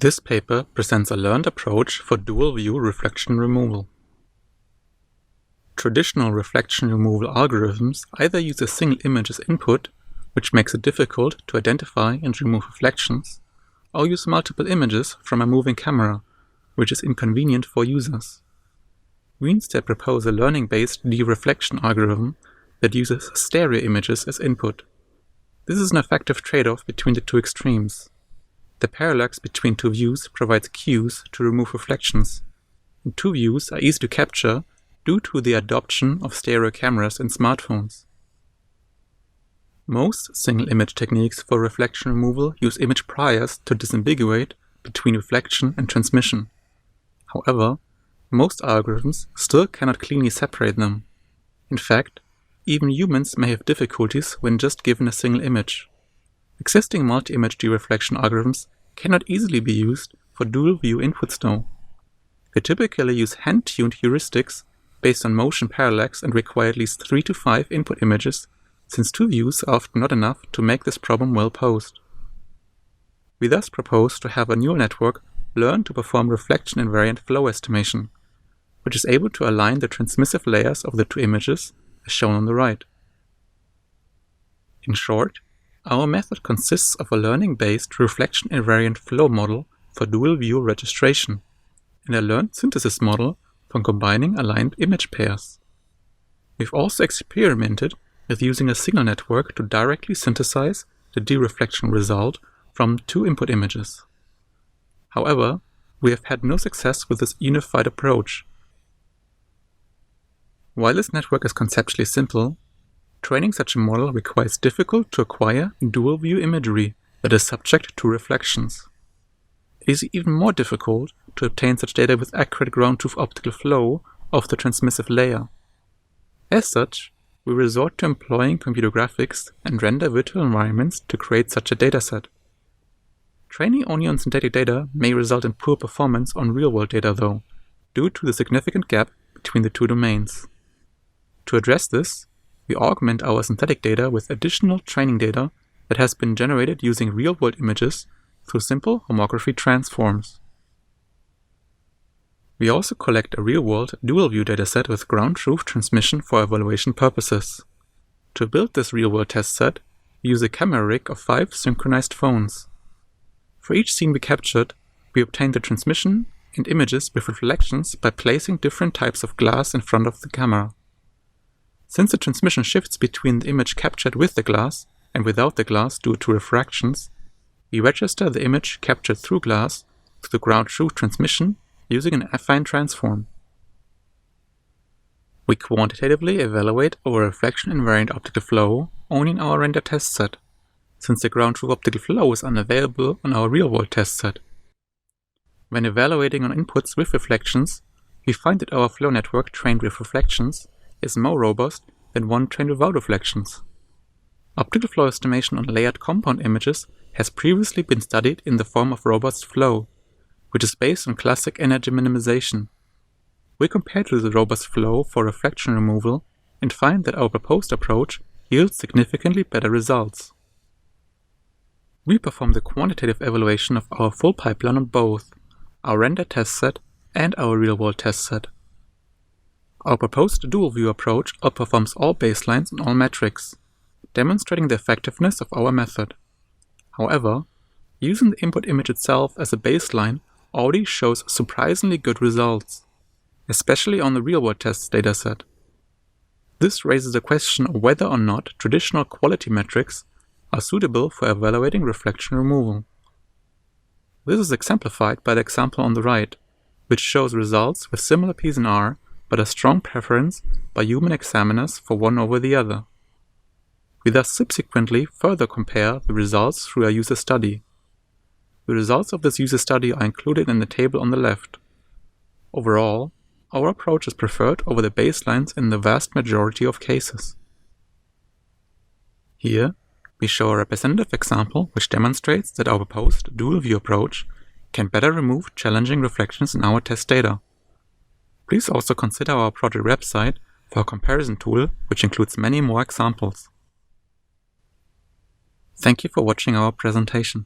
This paper presents a learned approach for dual-view reflection removal. Traditional reflection removal algorithms either use a single image as input, which makes it difficult to identify and remove reflections, or use multiple images from a moving camera, which is inconvenient for users. We instead propose a learning-based de-reflection algorithm that uses stereo images as input. This is an effective trade-off between the two extremes. The parallax between two views provides cues to remove reflections, and two views are easy to capture due to the adoption of stereo cameras in smartphones. Most single-image techniques for reflection removal use image priors to disambiguate between reflection and transmission. However, most algorithms still cannot cleanly separate them. In fact, even humans may have difficulties when just given a single image. Existing multi-image de-reflection algorithms cannot easily be used for dual-view inputs though. They typically use hand-tuned heuristics based on motion parallax and require at least 3 to 5 input images, since two views are often not enough to make this problem well posed. We thus propose to have a neural network learn to perform reflection invariant flow estimation, which is able to align the transmissive layers of the two images as shown on the right. In short, our method consists of a learning-based reflection invariant flow model for dual-view registration and a learned synthesis model for combining aligned image pairs. We've also experimented with using a signal network to directly synthesize the de-reflection result from two input images. However, we have had no success with this unified approach. While this network is conceptually simple, training such a model requires difficult to acquire dual-view imagery that is subject to reflections. It is even more difficult to obtain such data with accurate ground-truth optical flow of the transmissive layer. As such, we resort to employing computer graphics and render virtual environments to create such a dataset. Training only on synthetic data may result in poor performance on real-world data though, due to the significant gap between the two domains. To address this, we augment our synthetic data with additional training data that has been generated using real-world images through simple homography transforms. We also collect a real-world dual-view dataset with ground-truth transmission for evaluation purposes. To build this real-world test set, we use a camera rig of 5 synchronized phones. For each scene we captured, we obtain the transmission and images with reflections by placing different types of glass in front of the camera. Since the transmission shifts between the image captured with the glass and without the glass due to refractions, we register the image captured through glass to the ground-truth transmission using an affine transform. We quantitatively evaluate our reflection invariant optical flow only in our render test set, since the ground-truth optical flow is unavailable on our real-world test set. When evaluating on inputs with reflections, we find that our flow network trained with reflections is more robust than one trained without reflections. Optical flow estimation on layered compound images has previously been studied in the form of robust flow, which is based on classic energy minimization. We compare to the robust flow for reflection removal and find that our proposed approach yields significantly better results. We perform the quantitative evaluation of our full pipeline on both our render test set and our real-world test set. Our proposed dual-view approach outperforms all baselines on all metrics, demonstrating the effectiveness of our method. However, using the input image itself as a baseline already shows surprisingly good results, especially on the real-world test dataset. This raises the question of whether or not traditional quality metrics are suitable for evaluating reflection removal. This is exemplified by the example on the right, which shows results with similar P's and R, but a strong preference by human examiners for one over the other. We thus subsequently further compare the results through a user study. The results of this user study are included in the table on the left. Overall, our approach is preferred over the baselines in the vast majority of cases. Here, we show a representative example which demonstrates that our proposed dual-view approach can better remove challenging reflections in our test data. Please also consider our project website for a comparison tool which includes many more examples. Thank you for watching our presentation.